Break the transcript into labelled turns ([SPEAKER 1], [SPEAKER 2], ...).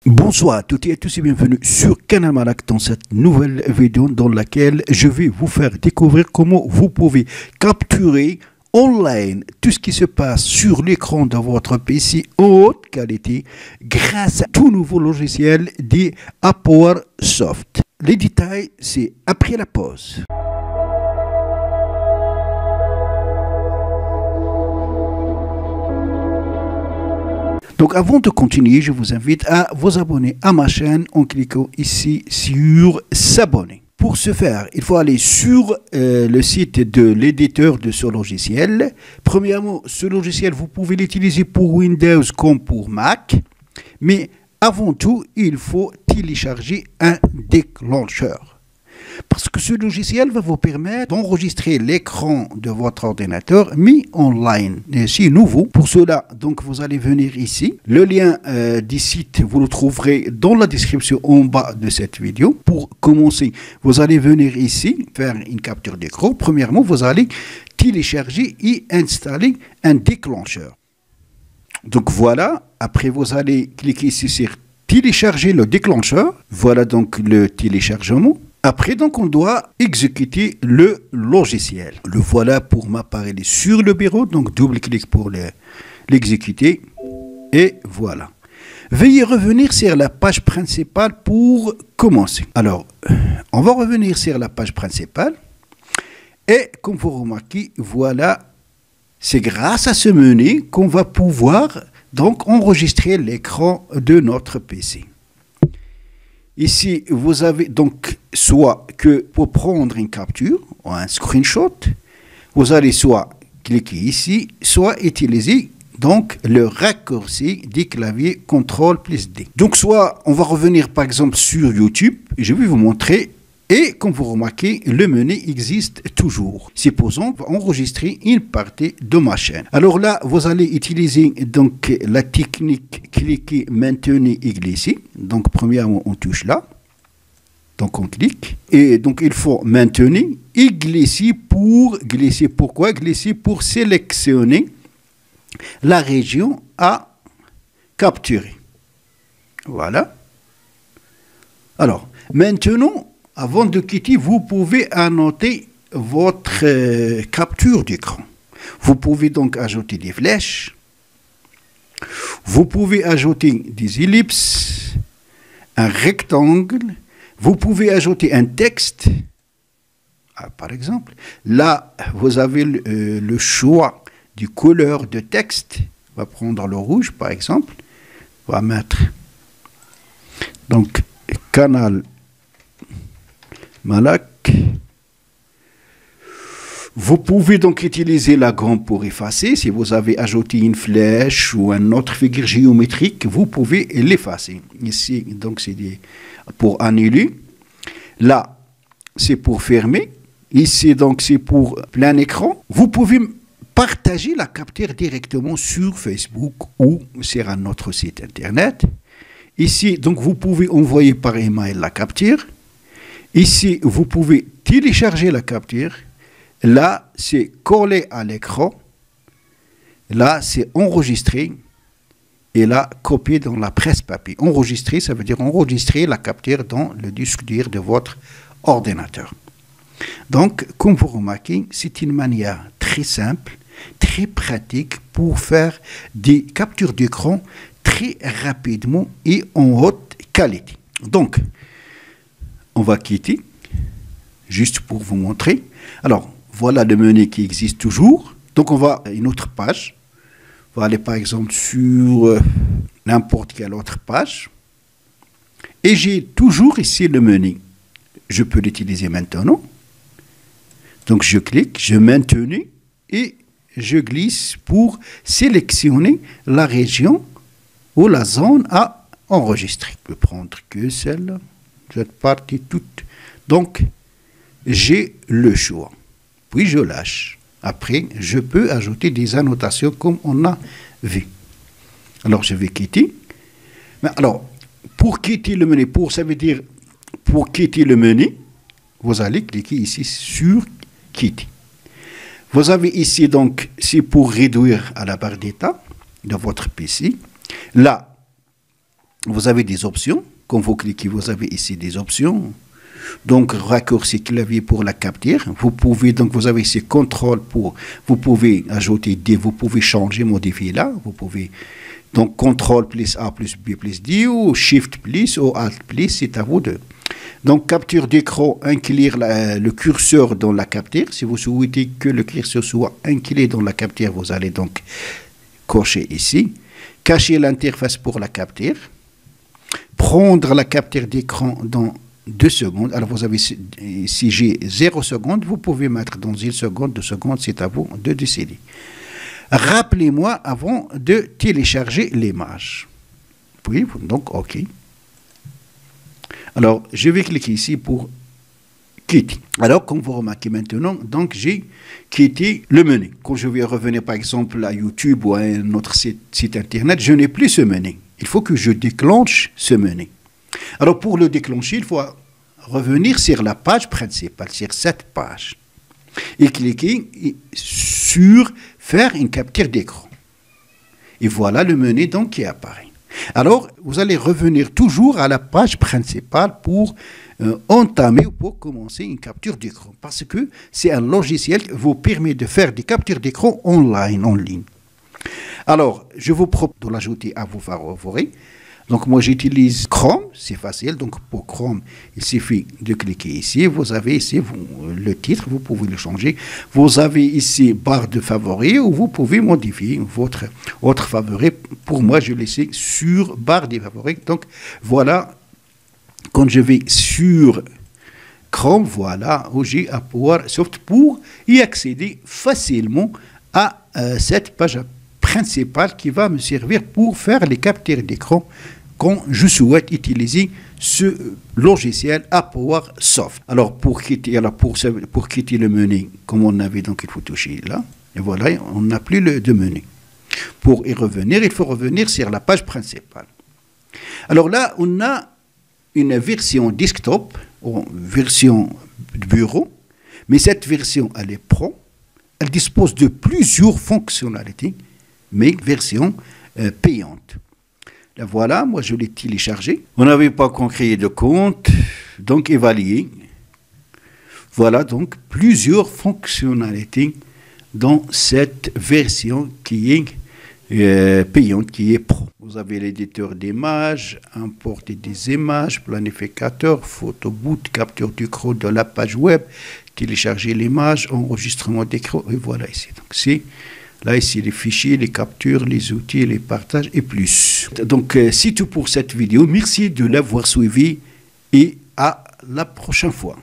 [SPEAKER 1] Bonsoir à toutes et à tous et bienvenue sur Canal Malak dans cette nouvelle vidéo dans laquelle je vais vous faire découvrir comment vous pouvez capturer online tout ce qui se passe sur l'écran de votre PC en haute qualité grâce à tout nouveau logiciel dit PowerSoft. Les détails, c'est après la pause. Donc avant de continuer, je vous invite à vous abonner à ma chaîne en cliquant ici sur s'abonner. Pour ce faire, il faut aller sur le site de l'éditeur de ce logiciel. Premièrement, ce logiciel, vous pouvez l'utiliser pour Windows comme pour Mac. Mais avant tout, il faut télécharger un déclencheur. Parce que ce logiciel va vous permettre d'enregistrer l'écran de votre ordinateur mis online. C'est nouveau. Pour cela, donc, vous allez venir ici. Le lien du site, vous le trouverez dans la description en bas de cette vidéo. Pour commencer, vous allez venir ici, faire une capture d'écran. Premièrement, vous allez télécharger et installer un déclencheur. Donc voilà, après vous allez cliquer ici sur télécharger le déclencheur. Voilà donc le téléchargement. Après, donc, on doit exécuter le logiciel. Le voilà pour m'apparaître sur le bureau. Donc, double-clic pour l'exécuter. Et voilà. Veuillez revenir sur la page principale pour commencer. Alors, on va revenir sur la page principale. Et comme vous remarquez, voilà, c'est grâce à ce menu qu'on va pouvoir donc enregistrer l'écran de notre PC. Ici, vous avez donc soit que pour prendre une capture ou un screenshot, vous allez soit cliquer ici, soit utiliser donc le raccourci du clavier CTRL+D. Donc soit on va revenir par exemple sur YouTube, je vais vous montrer. Et comme vous remarquez, le menu existe toujours. Supposons enregistrer une partie de ma chaîne. Alors là, vous allez utiliser donc la technique cliquer, maintenir et glisser. Donc premièrement, on touche là. Donc on clique. Et donc il faut maintenir et glisser pour glisser. Pourquoi glisser? Pour sélectionner la région à capturer. Voilà. Alors maintenant, avant de quitter, vous pouvez annoter votre capture d'écran. Vous pouvez donc ajouter des flèches. Vous pouvez ajouter des ellipses, un rectangle. Vous pouvez ajouter un texte. Par exemple, là, vous avez le choix du couleur de texte. On va prendre le rouge, par exemple. On va mettre donc Canal Malak. Vous pouvez donc utiliser la gomme pour effacer. Si vous avez ajouté une flèche ou une autre figure géométrique, vous pouvez l'effacer. Ici, donc, c'est pour annuler. Là, c'est pour fermer. Ici, donc, c'est pour plein écran. Vous pouvez partager la capture directement sur Facebook ou sur un autre site internet. Ici, donc, vous pouvez envoyer par email la capture. Ici, vous pouvez télécharger la capture. Là, c'est coller à l'écran. Là, c'est enregistrer. Et là, copier dans la presse papier. Enregistrer, ça veut dire enregistrer la capture dans le disque dur de votre ordinateur. Donc, comme vous remarquez, c'est une manière très simple, très pratique pour faire des captures d'écran très rapidement et en haute qualité. Donc, on va quitter, juste pour vous montrer. Alors, voilà le menu qui existe toujours. Donc, on va à une autre page. On va aller, par exemple, sur n'importe quelle autre page. Et j'ai toujours ici le menu. Je peux l'utiliser maintenant. Donc, je clique, je maintiens et je glisse pour sélectionner la région ou la zone à enregistrer. Je peux prendre que celle-là. Cette partie toute. Donc, j'ai le choix. Puis, je lâche. Après, je peux ajouter des annotations comme on a vu. Alors, je vais quitter. Mais alors, pour quitter le menu, ça veut dire, pour quitter le menu, vous allez cliquer ici sur quitter. Vous avez ici, donc, c'est pour réduire à la barre d'état de votre PC. Là, vous avez des options. Quand vous cliquez, vous avez ici des options. Donc, raccourci clavier pour la capture. Vous pouvez, donc, vous avez ici contrôle pour, vous pouvez ajouter des, vous pouvez changer, modifier là. Vous pouvez, donc, contrôle plus A plus B plus D ou shift plus ou alt plus, c'est à vous de. Donc, capture d'écran, inclure le curseur dans la capture. Si vous souhaitez que le curseur soit inclus dans la capture, vous allez donc cocher ici. Cacher l'interface pour la capture. Prendre la capture d'écran dans 2 secondes. Alors, vous avez, si j'ai 0 secondes, vous pouvez mettre dans 1 seconde, 2 secondes, c'est à vous de décider. Rappelez-moi avant de télécharger l'image. Oui, donc, OK. Alors, je vais cliquer ici pour quitter. Alors, comme vous remarquez maintenant, donc j'ai quitté le menu. Quand je vais revenir, par exemple, à YouTube ou à un autre site Internet, je n'ai plus ce menu. Il faut que je déclenche ce menu. Alors, pour le déclencher, il faut revenir sur la page principale, sur cette page. Et cliquer sur « Faire une capture d'écran ». Et voilà le menu donc qui apparaît. Alors, vous allez revenir toujours à la page principale pour entamer ou pour commencer une capture d'écran. Parce que c'est un logiciel qui vous permet de faire des captures d'écran online, en ligne. Alors, je vous propose de l'ajouter à vos favoris. Donc, moi, j'utilise Chrome, c'est facile. Donc, pour Chrome, il suffit de cliquer ici. Vous avez ici le titre, vous pouvez le changer. Vous avez ici barre de favoris où vous pouvez modifier votre autre favori. Pour moi, je laisse sur barre des favoris. Donc, voilà, quand je vais sur Chrome, voilà où j'ai à PowerSoft pour y accéder facilement à cette page principale qui va me servir pour faire les captures d'écran quand je souhaite utiliser ce logiciel à PowerSoft. Alors pour quitter le menu, comme on avait, donc il faut toucher là, et voilà, on n'a plus de menu. Pour y revenir, il faut revenir sur la page principale. Alors là, on a une version desktop, ou version bureau, mais cette version, elle est pro, elle dispose de plusieurs fonctionnalités, mais version payante. Là, voilà, moi je l'ai téléchargé. On n'avait pas encore créé de compte, donc évaluer. Voilà donc plusieurs fonctionnalités dans cette version qui est payante, qui est pro. Vous avez l'éditeur d'images, importer des images, planificateur, photo boot, capture d'écran de la page web, télécharger l'image, enregistrement d'écran, et voilà ici. Donc c'est là, ici, les fichiers, les captures, les outils, les partages et plus. Donc, c'est tout pour cette vidéo. Merci de l'avoir suivi et à la prochaine fois.